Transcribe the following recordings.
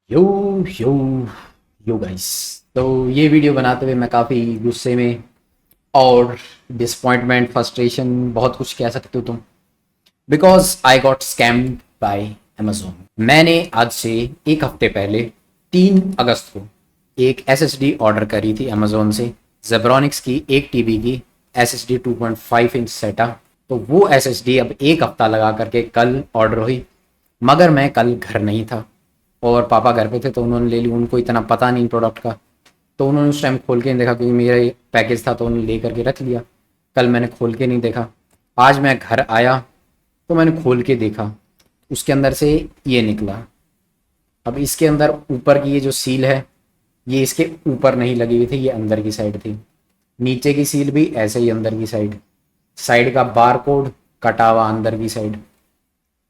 यो यो yo guys. तो ये video बनाते हुए मैं काफ़ी गुस्से में और डिसअपॉइंटमेंट फ्रस्ट्रेशन बहुत कुछ कह सकते हो तुम, because I got scammed bye Amazon. मैंने आज से एक हफ्ते पहले 3 अगस्त को एक एसएसडी ऑर्डर करी थी अमेजोन से, जेब्रॉनिक्स की 1 टीबी की एसएसडी 2.5 इंच सेटा। तो वो एसएसडी अब एक हफ्ता लगा करके कल ऑर्डर हुई, मगर मैं कल घर नहीं था और पापा घर पे थे तो उन्होंने ले ली। उनको इतना पता नहीं प्रोडक्ट का, तो उन्होंने उस टाइम खोल के नहीं देखा क्योंकि मेरा पैकेज था तो उन्होंने ले करके रख लिया। कल मैंने खोल के नहीं देखा। आज मैं घर आया तो मैंने खोल के देखा, उसके अंदर से ये निकला। अब इसके अंदर ऊपर की ये जो सील है, ये इसके ऊपर नहीं लगी हुई थी, ये अंदर की साइड थी। नीचे की सील भी ऐसे ही अंदर की साइड, साइड का बार कोड कटा हुआ अंदर की साइड।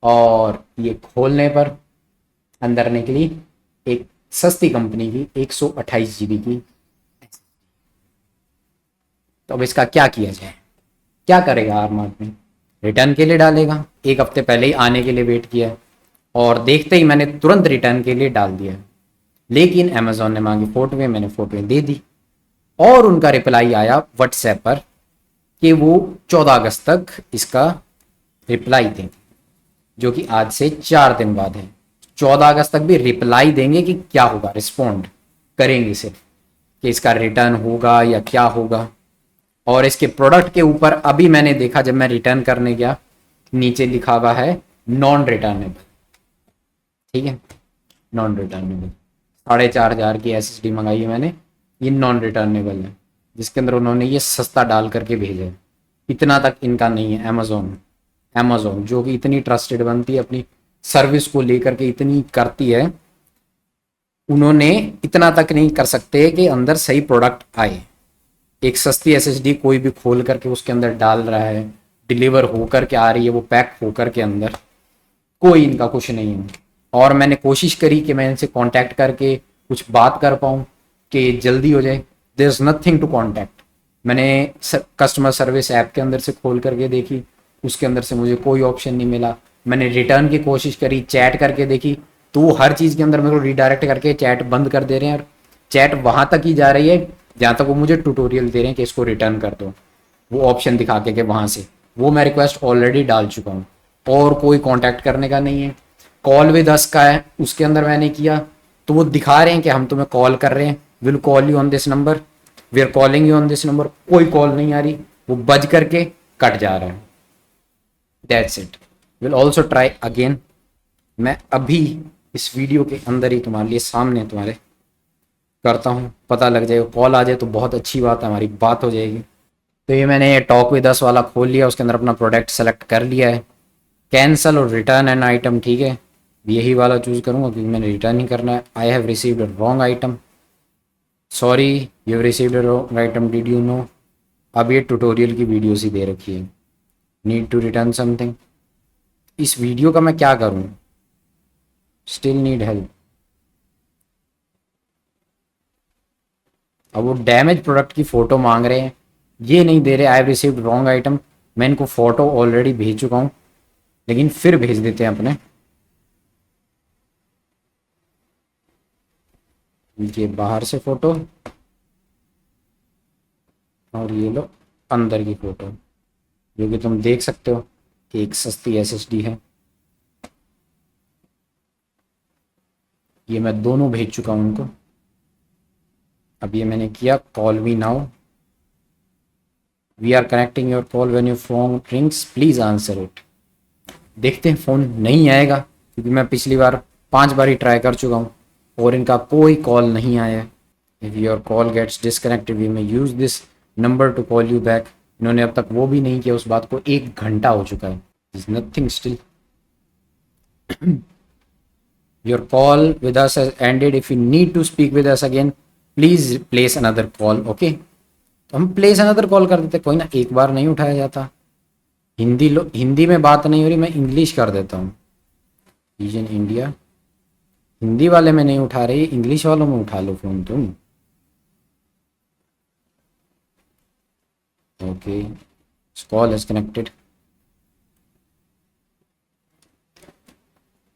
और ये खोलने पर अंदर निकली एक सस्ती कंपनी की 128 जीबी की। तो अब इसका क्या किया जाए? क्या करेगा आर्म आदमी? रिटर्न के लिए डालेगा? एक हफ्ते पहले ही आने के लिए वेट किया है और देखते ही मैंने तुरंत रिटर्न के लिए डाल दिया है। लेकिन अमेजोन ने मांगी फोटोएं, मैंने फोटोएं दे दी और उनका रिप्लाई आया व्हाट्सएप पर कि वो 14 अगस्त तक इसका रिप्लाई देंगे, जो कि आज से 4 दिन बाद है। 14 अगस्त तक भी रिप्लाई देंगे कि क्या होगा, रिस्पॉन्ड करेंगे सिर्फ कि इसका रिटर्न होगा या क्या होगा। और इसके प्रोडक्ट के ऊपर अभी मैंने देखा जब मैं रिटर्न करने गया, नीचे लिखा हुआ है नॉन रिटर्नेबल। ठीक है, नॉन रिटर्नेबल। 4,500 की एसएसडी मंगाई है मैंने, ये नॉन रिटर्नेबल है, जिसके अंदर उन्होंने ये सस्ता डाल करके भेजा है। इतना तक इनका नहीं है। अमेजोन अमेजोन जो कि इतनी ट्रस्टेड बनती है, अपनी सर्विस को लेकर के इतनी करती है, उन्होंने इतना तक नहीं कर सकते कि अंदर सही प्रोडक्ट आए। एक सस्ती एसएसडी कोई भी खोल करके उसके अंदर डाल रहा है, डिलीवर होकर के आ रही है, वो पैक होकर के अंदर, कोई इनका कुछ नहीं है। और मैंने कोशिश करी कि मैं इनसे कांटेक्ट करके कुछ बात कर पाऊँ कि जल्दी हो जाए। There is nothing to contact. मैंने कस्टमर सर्विस ऐप के अंदर से खोल करके देखी, उसके अंदर से मुझे कोई ऑप्शन नहीं मिला। मैंने रिटर्न की कोशिश करी, चैट करके देखी, तो वो हर चीज़ के अंदर मेरे को रिडायरेक्ट करके चैट बंद कर दे रहे हैं और चैट वहाँ तक ही जा रही है जहाँ तक वो मुझे ट्यूटोरियल दे रहे हैं कि इसको रिटर्न कर दो, वो ऑप्शन दिखा के वहाँ से। वो मैं रिक्वेस्ट ऑलरेडी डाल चुका हूँ और कोई कांटेक्ट करने का नहीं है। कॉल विद अस का है, उसके अंदर मैंने किया तो वो दिखा रहे हैं कि हम तुम्हें कॉल कर रहे हैं, will call you on this number, we are calling you on this number. कोई कॉल नहीं आ रही, वो बज करके कट जा रहा है। That's it. Will also try again. मैं अभी इस वीडियो के अंदर ही तुम्हारे लिए सामने तुम्हारे करता हूँ, पता लग जाएगा। कॉल आ जाए तो बहुत अच्छी बात है, हमारी बात हो जाएगी। तो ये मैंने टॉक विद अस वाला खोल लिया, उसके अंदर अपना प्रोडक्ट सेलेक्ट कर लिया है। कैंसल और रिटर्न एन आइटम, ठीक है, यही वाला चूज़ करूँगा क्योंकि मैंने रिटर्न ही करना है। I have received a wrong item, sorry you have received a wrong item, did you know. अब ये ट्यूटोरियल की वीडियो सी दे रखी है, नीड टू रिटर्न समथिंग। इस वीडियो का मैं क्या करूँ? Still need help. अब वो डैमेज प्रोडक्ट की फ़ोटो मांग रहे हैं, ये नहीं दे रहे। I have received wrong item, मैं इनको फ़ोटो ऑलरेडी भेज चुका हूँ, लेकिन फिर भेज देते हैं अपने। ये बाहर से फ़ोटो और ये लो अंदर की फ़ोटो, जो कि तुम देख सकते हो कि एक सस्ती एसएसडी है। ये मैं दोनों भेज चुका हूँ उनको। अब ये मैंने किया, call me now, we are connecting your call, when your phone rings please answer it. देखते हैं फ़ोन नहीं आएगा क्योंकि मैं पिछली बार 5 बार ही ट्राई कर चुका हूँ और इनका कोई कॉल नहीं आया। If your call gets disconnected we may use this number to call you back. इन्होंने अब तक वो भी नहीं किया, उस बात को 1 घंटा हो चुका है। Is nothing still. Your call with us has ended, if you need to speak with us again please place another call. Okay, तो हम प्लेस अनदर कॉल कर देते, कोई ना, एक बार नहीं उठाया जाता। हिंदी में बात नहीं हो रही, मैं इंग्लिश कर देता हूँ। रीजन इंडिया, हिंदी वाले में नहीं उठा रही, इंग्लिश वालों में उठा लो फ़ोन तुम। Okay, call is connected.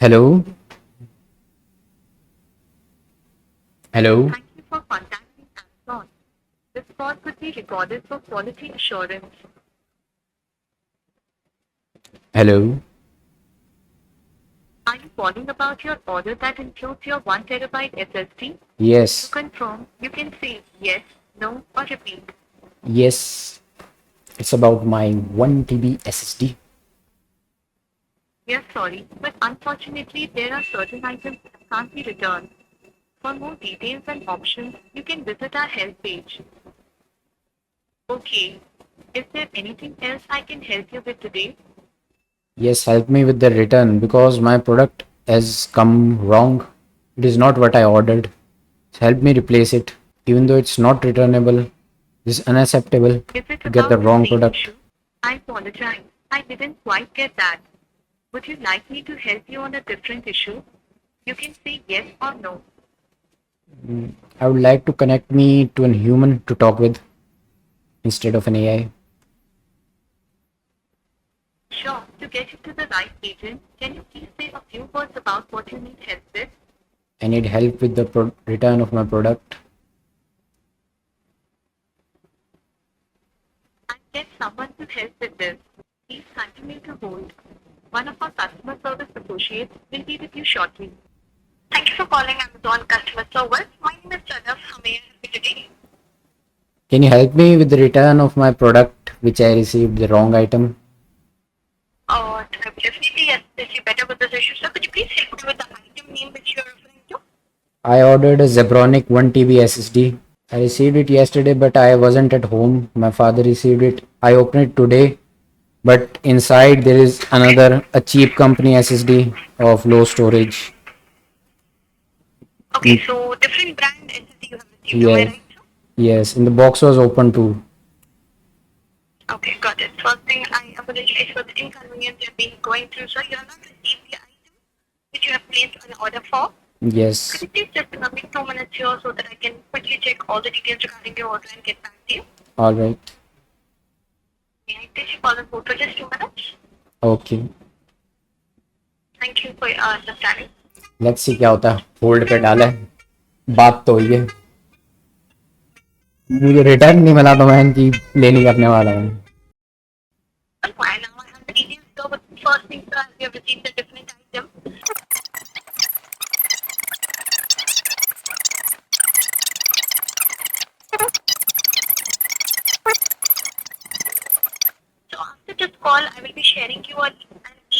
Hello, hello Thank you for contacting Amazon. This call could be recorded for quality assurance. Hello Are you calling about your order that includes your 1 terabyte SSD? Yes To confirm, you can say yes, no, or repeat. Yes it's about my 1 TB SSD. We are sorry, but unfortunately, there are certain items that can't be returned. For more details and options, you can visit our help page. Okay. Is there anything else I can help you with today? Yes, help me with the return because my product has come wrong. It is not what I ordered. Help me replace it. Even though it's not returnable, it is unacceptable Is it to get the about the wrong same product. issue? I apologize. I didn't quite get that. Would you like me to help you on a different issue? You can say yes or no. I would like to connect me to a human to talk with instead of an AI. Sure. To get you to the right agent, can you please say a few words about what you need help with? I need help with the return of my product. I'll get someone to help with this. Please continue to hold. One of our customer service associates will be with you shortly. Thank you for calling Amazon customer service. My name is Sadaf. How may I help you today? Can you help me with the return of my product which I received the wrong item? Definitely assist you better with this issue. So could you please help me with the item name which you are referring to? I ordered a Zebronic 1 TB SSD. I received it yesterday, but I wasn't at home. My father received it. I opened it today, but inside there is Okay. another a cheap company SSD of low storage. Okay, In, so different brand SSD you have received. Am I yes, right, sir? yes, and the box was open too. Okay, got it. First thing, I apologize for the inconvenience you've been going through, sir. You have not received the item which you have placed an order for. Could Yes, you please just allow me 2 minutes here so that I can quickly check all the details regarding your order and get back to you? all right, May I place your call on hold for just 2 minutes? okay. Thank you for your understanding. Let's see क्या होता है. Hold पे डाला है. बात तो हुई है. मुझे रिटर्न नहीं मिला तो मैं इनकी लेनी करने वाला हूँ. Fine, now I have the details. So, but first thing, sir, we have received a different item. So after this call, I will be sharing you an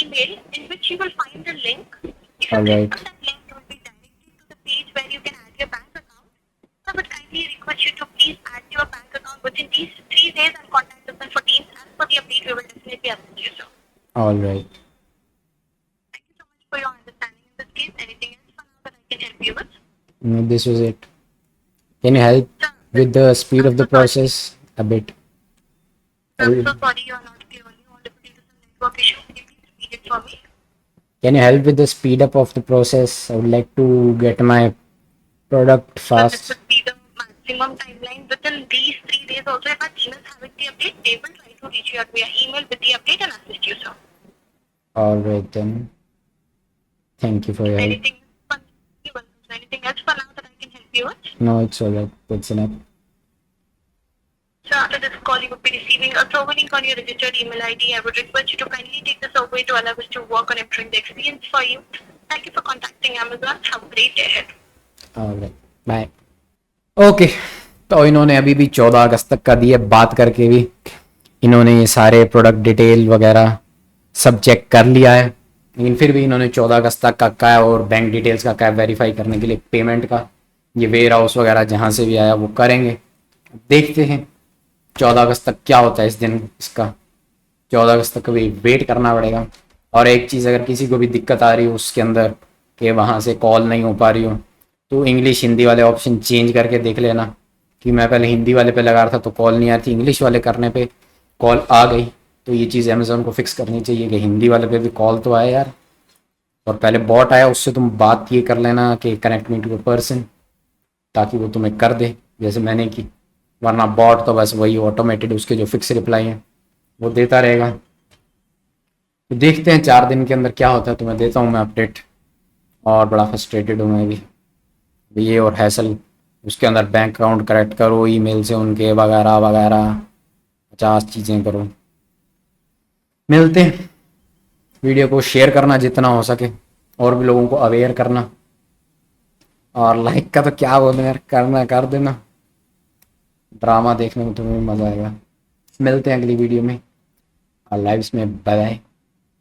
email in which you will find the link. If you All click right, on that link, you will be directed to the page where you can add your bank account. So I would kindly request you to please add your bank account within these 3 days and contact us on 14th. As per the update, we will definitely assist you, sir. all right. Thank you so much for your understanding in this case. Anything else for now that I can help you with? No, this was it. Can you help Sir, with the speed I'm of the so sorry. process a bit? I'm so sorry you are not clearly audible due to some network issue. Can you please repeat it for me? Can you help with the speed up of the process? I would like to get my product So this fast. would be the maximum timeline. Within these 3 days also, if our team is having the update, they will try to reach you out via email with the update and assist you, sir. All right then. Thank you for your help. Anything fun, you're welcome. So anything else for now that I can help you with? No, it's all right. That's enough. So after this call, you would be receiving a survey link on your registered email ID. I would request you to kindly take the survey to allow us to work on improving the experience for you. Thank you for contacting Amazon. Have a great day ahead. All right. Bye. Okay. तो इन्होंने अभी भी 14 अगस्त तक का दिए. बात करके भी इन्होंने ये सारे प्रोडक्ट डिटेल वगैरह सब चेक कर लिया है, लेकिन फिर भी इन्होंने 14 अगस्त तक का क्या है और बैंक डिटेल्स का क्या वेरीफाई करने के लिए पेमेंट का ये वेयर हाउस वगैरह जहाँ से भी आया वो करेंगे. देखते हैं 14 अगस्त तक क्या होता है इस दिन इसका. 14 अगस्त तक भी वेट करना पड़ेगा. और एक चीज़, अगर किसी को भी दिक्कत आ रही हो उसके अंदर कि वहाँ से कॉल नहीं हो पा रही हो, तो इंग्लिश हिंदी वाले ऑप्शन चेंज करके देख लेना. कि मैं पहले हिंदी वाले पे लगा रहा था तो कॉल नहीं आ रही थी, इंग्लिश वाले करने पे कॉल आ गई. तो ये चीज़ अमेज़ोन को फिक्स करनी चाहिए कि हिंदी वाले पे भी कॉल तो आए यार. और पहले बॉट आया उससे तुम बात ये कर लेना कि connect me to a person, ताकि वो तुम्हें कर दे जैसे मैंने की. वरना बॉट तो बस वही ऑटोमेटेड उसके जो फिक्स रिप्लाई हैं वो देता रहेगा. तो देखते हैं 4 दिन के अंदर क्या होता है. तुम्हें देता हूँ मैं अपडेट. और बड़ा फ्रस्ट्रेटेड हूँ मैं भी ये और हैसल उसके अंदर बैंक अकाउंट करेक्ट करो, ईमेल से उनके वगैरह वगैरह 50 चीज़ें करो। मिलते हैं। वीडियो को शेयर करना जितना हो सके, और भी लोगों को अवेयर करना, और लाइक का तो क्या बोलूं यार, करना कर देना। ड्रामा देखने में तुम्हें मज़ा आएगा। मिलते हैं अगली वीडियो में, और लाइव्स में। Bye bye.